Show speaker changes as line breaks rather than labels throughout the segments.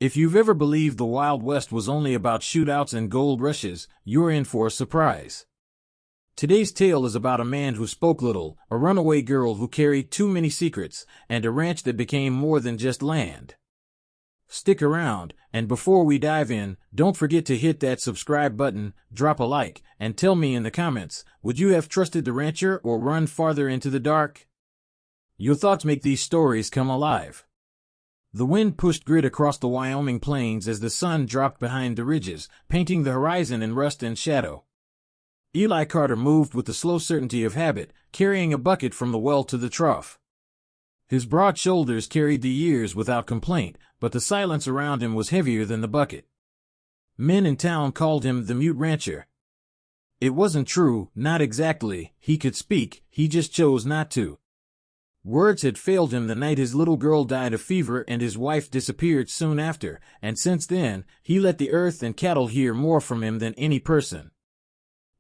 If you've ever believed the Wild West was only about shootouts and gold rushes, you're in for a surprise. Today's tale is about a man who spoke little, a runaway girl who carried too many secrets, and a ranch that became more than just land. Stick around, and before we dive in, don't forget to hit that subscribe button, drop a like, and tell me in the comments, would you have trusted the rancher or run farther into the dark? Your thoughts make these stories come alive. The wind pushed grit across the Wyoming plains as the sun dropped behind the ridges, painting the horizon in rust and shadow. Eli Carter moved with the slow certainty of habit, carrying a bucket from the well to the trough. His broad shoulders carried the years without complaint, but the silence around him was heavier than the bucket. Men in town called him the mute rancher. It wasn't true, not exactly. He could speak, he just chose not to. Words had failed him the night his little girl died of fever and his wife disappeared soon after, and since then, he let the earth and cattle hear more from him than any person.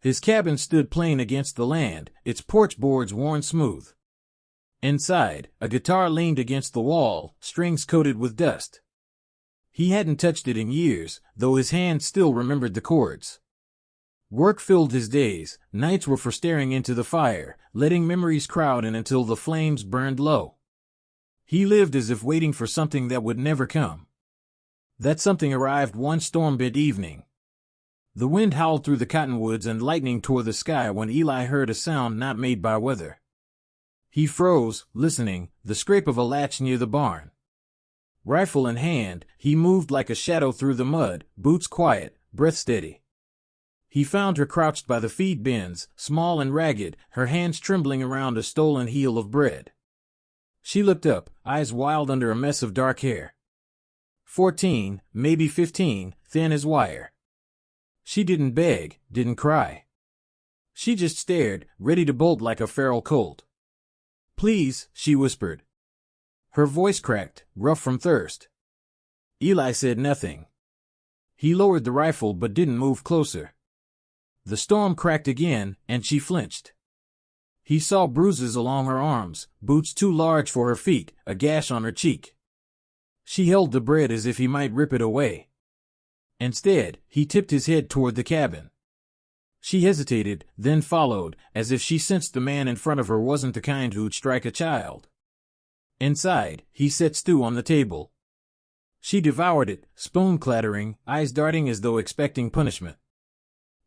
His cabin stood plain against the land, its porch boards worn smooth. Inside, a guitar leaned against the wall, strings coated with dust. He hadn't touched it in years, though his hand still remembered the chords. Work filled his days, nights were for staring into the fire, letting memories crowd in until the flames burned low. He lived as if waiting for something that would never come. That something arrived one storm-bent evening. The wind howled through the cottonwoods and lightning tore the sky when Eli heard a sound not made by weather. He froze, listening, the scrape of a latch near the barn. Rifle in hand, he moved like a shadow through the mud, boots quiet, breath steady. He found her crouched by the feed bins, small and ragged, her hands trembling around a stolen heel of bread. She looked up, eyes wild under a mess of dark hair. 14, maybe 15, thin as wire. She didn't beg, didn't cry. She just stared, ready to bolt like a feral colt. "Please," she whispered. Her voice cracked, rough from thirst. Eli said nothing. He lowered the rifle but didn't move closer. The storm cracked again, and she flinched. He saw bruises along her arms, boots too large for her feet, a gash on her cheek. She held the bread as if he might rip it away. Instead, he tipped his head toward the cabin. She hesitated, then followed, as if she sensed the man in front of her wasn't the kind who'd strike a child. Inside, he set stew on the table. She devoured it, spoon clattering, eyes darting as though expecting punishment.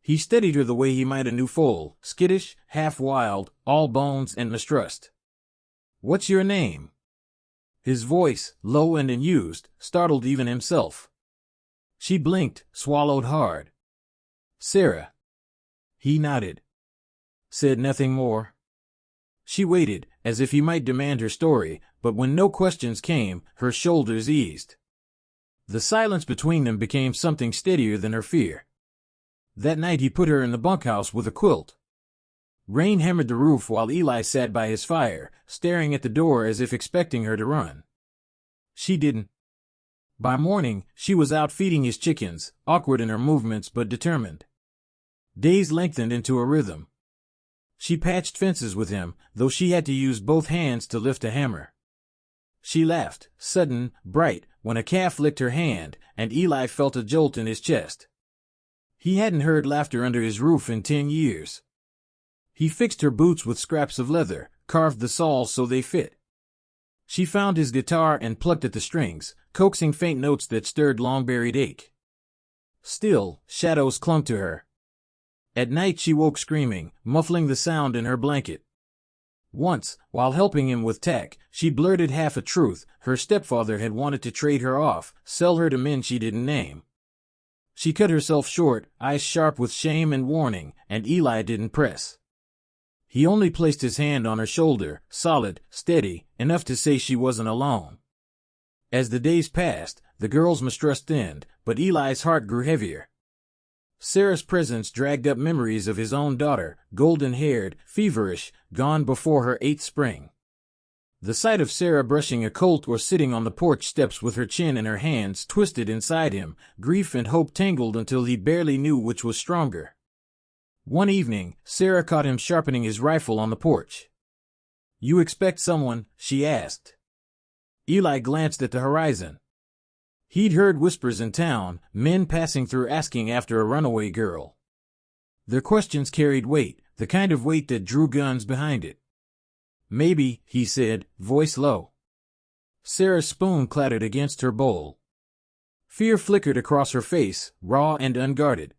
He steadied her the way he might a new foal, skittish, half wild, all bones and mistrust. "What's your name?" His voice, low and unused, startled even himself. She blinked, swallowed hard. "Sarah." He nodded. Said nothing more. She waited, as if he might demand her story, but when no questions came, her shoulders eased. The silence between them became something steadier than her fear. That night he put her in the bunkhouse with a quilt. Rain hammered the roof while Eli sat by his fire, staring at the door as if expecting her to run. She didn't. By morning, she was out feeding his chickens, awkward in her movements but determined. Days lengthened into a rhythm. She patched fences with him, though she had to use both hands to lift a hammer. She laughed, sudden, bright, when a calf licked her hand, and Eli felt a jolt in his chest. He hadn't heard laughter under his roof in 10 years. He fixed her boots with scraps of leather, carved the soles so they fit. She found his guitar and plucked at the strings, coaxing faint notes that stirred long-buried ache. Still, shadows clung to her. At night she woke screaming, muffling the sound in her blanket. Once, while helping him with tack, she blurted half a truth. Her stepfather had wanted to trade her off, sell her to men she didn't name. She cut herself short, eyes sharp with shame and warning, and Eli didn't press. He only placed his hand on her shoulder, solid, steady, enough to say she wasn't alone. As the days passed, the girl's mistrust thinned, but Eli's heart grew heavier. Sarah's presence dragged up memories of his own daughter, golden-haired, feverish, gone before her 8th spring. The sight of Sarah brushing a colt or sitting on the porch steps with her chin in her hands twisted inside him, grief and hope tangled until he barely knew which was stronger. One evening, Sarah caught him sharpening his rifle on the porch. "You expect someone?" she asked. Eli glanced at the horizon. He'd heard whispers in town, men passing through asking after a runaway girl. Their questions carried weight, the kind of weight that drew guns behind it. "Maybe," he said, voice low. Sarah's spoon clattered against her bowl. Fear flickered across her face, raw and unguarded.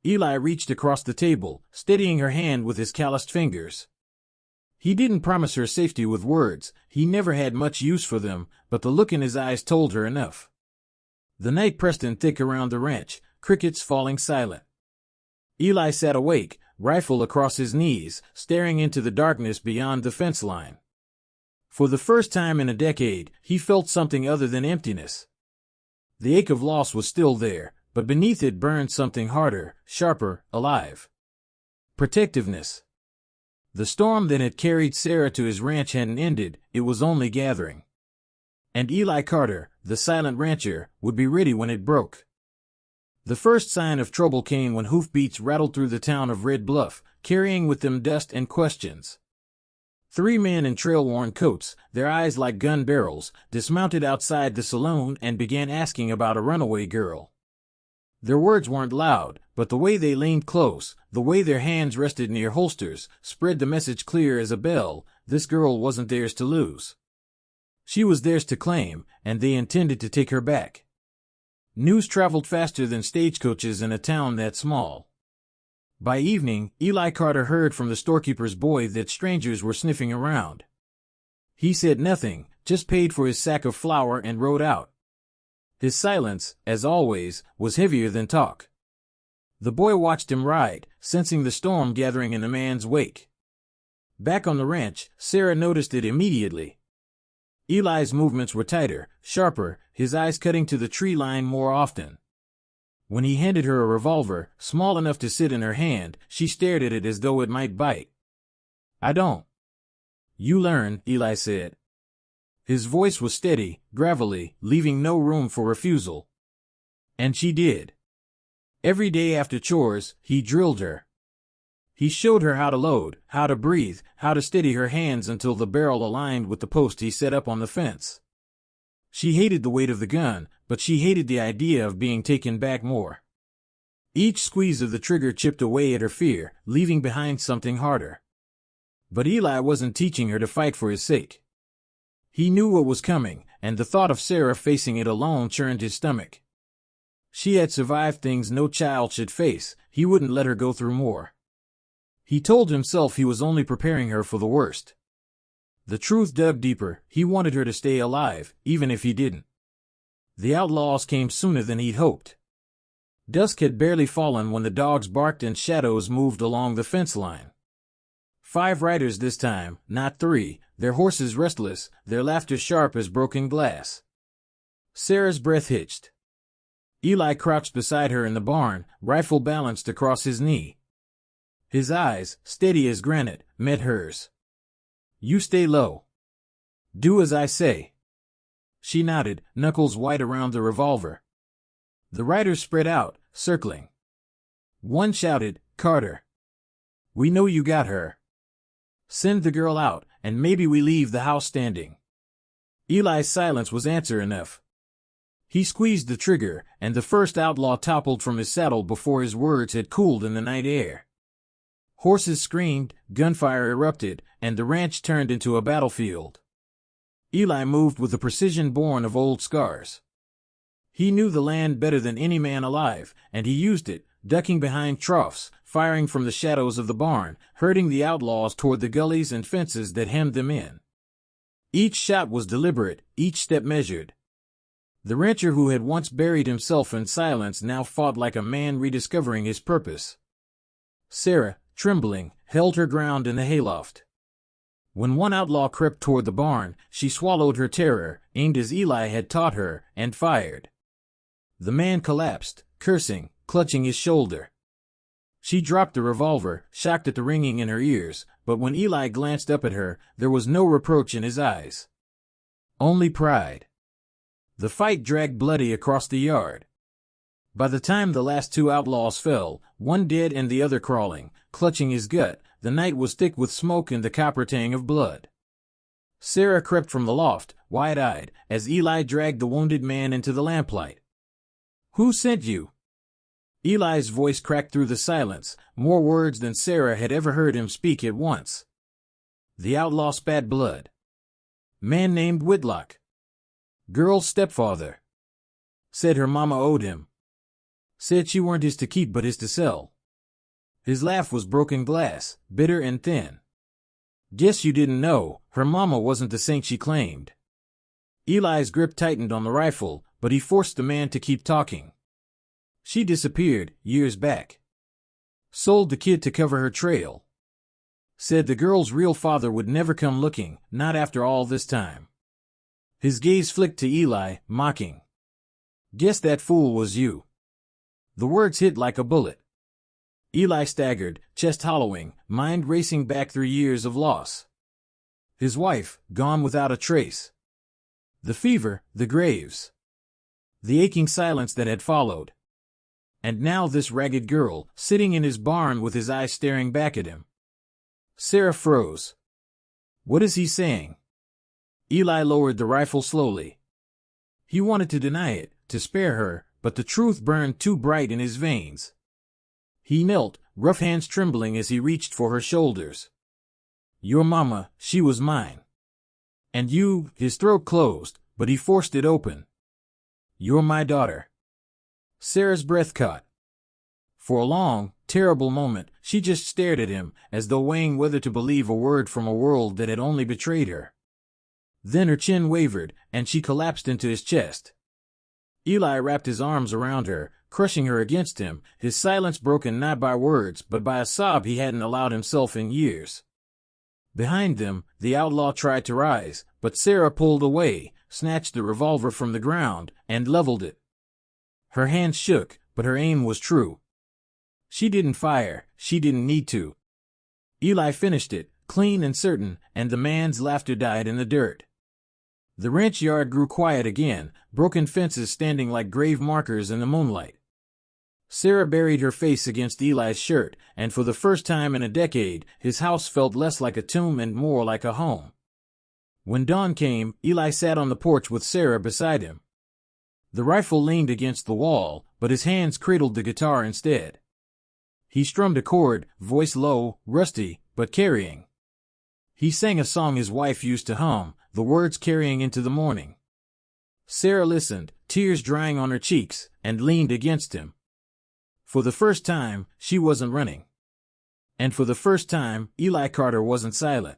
Eli reached across the table, steadying her hand with his calloused fingers. He didn't promise her safety with words, he never had much use for them, but the look in his eyes told her enough. The night pressed in thick around the ranch, crickets falling silent. Eli sat awake, rifle across his knees, staring into the darkness beyond the fence line. For the first time in a decade, he felt something other than emptiness. The ache of loss was still there, but beneath it burned something harder, sharper, alive. Protectiveness. The storm that had carried Sarah to his ranch hadn't ended, it was only gathering. And Eli Carter, the silent rancher, would be ready when it broke. The first sign of trouble came when hoofbeats rattled through the town of Red Bluff, carrying with them dust and questions. 3 men in trail-worn coats, their eyes like gun barrels, dismounted outside the saloon and began asking about a runaway girl. Their words weren't loud, but the way they leaned close, the way their hands rested near holsters, spread the message clear as a bell: this girl wasn't theirs to lose. She was theirs to claim, and they intended to take her back. News traveled faster than stagecoaches in a town that small. By evening, Eli Carter heard from the storekeeper's boy that strangers were sniffing around. He said nothing, just paid for his sack of flour and rode out. His silence, as always, was heavier than talk. The boy watched him ride, sensing the storm gathering in the man's wake. Back on the ranch, Sarah noticed it immediately. Eli's movements were tighter, sharper, his eyes cutting to the tree line more often. When he handed her a revolver, small enough to sit in her hand, she stared at it as though it might bite. "I don't." "You learn," Eli said. His voice was steady, gravelly, leaving no room for refusal. And she did. Every day after chores, he drilled her. He showed her how to load, how to breathe, how to steady her hands until the barrel aligned with the post he set up on the fence. She hated the weight of the gun, but she hated the idea of being taken back more. Each squeeze of the trigger chipped away at her fear, leaving behind something harder. But Eli wasn't teaching her to fight for his sake. He knew what was coming, and the thought of Sarah facing it alone churned his stomach. She had survived things no child should face, he wouldn't let her go through more. He told himself he was only preparing her for the worst. The truth dug deeper, he wanted her to stay alive, even if he didn't. The outlaws came sooner than he'd hoped. Dusk had barely fallen when the dogs barked and shadows moved along the fence line. 5 riders this time, not 3, their horses restless, their laughter sharp as broken glass. Sarah's breath hitched. Eli crouched beside her in the barn, rifle balanced across his knee. His eyes, steady as granite, met hers. "You stay low. Do as I say." She nodded, knuckles white around the revolver. The riders spread out, circling. One shouted, "Carter! We know you got her. Send the girl out, and maybe we leave the house standing." Eli's silence was answer enough. He squeezed the trigger, and the first outlaw toppled from his saddle before his words had cooled in the night air. Horses screamed, gunfire erupted, and the ranch turned into a battlefield. Eli moved with a precision born of old scars. He knew the land better than any man alive, and he used it, ducking behind troughs, firing from the shadows of the barn, herding the outlaws toward the gullies and fences that hemmed them in. Each shot was deliberate, each step measured. The rancher who had once buried himself in silence now fought like a man rediscovering his purpose. Sarah, trembling, held her ground in the hayloft. When one outlaw crept toward the barn, she swallowed her terror, aimed as Eli had taught her, and fired. The man collapsed, cursing, clutching his shoulder. She dropped the revolver, shocked at the ringing in her ears, but when Eli glanced up at her, there was no reproach in his eyes. Only pride. The fight dragged bloody across the yard. By the time the last 2 outlaws fell, one dead and the other crawling, clutching his gut, the night was thick with smoke and the copper tang of blood. Sarah crept from the loft, wide-eyed, as Eli dragged the wounded man into the lamplight. "Who sent you?" Eli's voice cracked through the silence, more words than Sarah had ever heard him speak at once. The outlaw spat blood. "Man named Whitlock. Girl's stepfather. Said her mama owed him. Said she weren't his to keep but his to sell." His laugh was broken glass, bitter and thin. "Guess you didn't know, her mama wasn't the saint she claimed." Eli's grip tightened on the rifle, but he forced the man to keep talking. "She disappeared, years back. Sold the kid to cover her trail. Said the girl's real father would never come looking, not after all this time." His gaze flicked to Eli, mocking. "Guess that fool was you." The words hit like a bullet. Eli staggered, chest hollowing, mind racing back through years of loss. His wife, gone without a trace. The fever, the graves. The aching silence that had followed. And now this ragged girl, sitting in his barn with his eyes staring back at him. Sarah froze. "What is he saying?" Eli lowered the rifle slowly. He wanted to deny it, to spare her, but the truth burned too bright in his veins. He knelt, rough hands trembling as he reached for her shoulders. "Your mama, she was mine. And you," his throat closed, but he forced it open. "You're my daughter." Sarah's breath caught. For a long, terrible moment, she just stared at him, as though weighing whether to believe a word from a world that had only betrayed her. Then her chin wavered, and she collapsed into his chest. Eli wrapped his arms around her, crushing her against him, his silence broken not by words but by a sob he hadn't allowed himself in years. Behind them, the outlaw tried to rise, but Sarah pulled away, snatched the revolver from the ground, and leveled it. Her hand shook, but her aim was true. She didn't fire, she didn't need to. Eli finished it, clean and certain, and the man's laughter died in the dirt. The ranch yard grew quiet again, broken fences standing like grave markers in the moonlight. Sarah buried her face against Eli's shirt, and for the first time in a decade, his house felt less like a tomb and more like a home. When dawn came, Eli sat on the porch with Sarah beside him. The rifle leaned against the wall, but his hands cradled the guitar instead. He strummed a chord, voice low, rusty, but carrying. He sang a song his wife used to hum, the words carrying into the morning. Sarah listened, tears drying on her cheeks, and leaned against him. For the first time, she wasn't running. And for the first time, Eli Carter wasn't silent.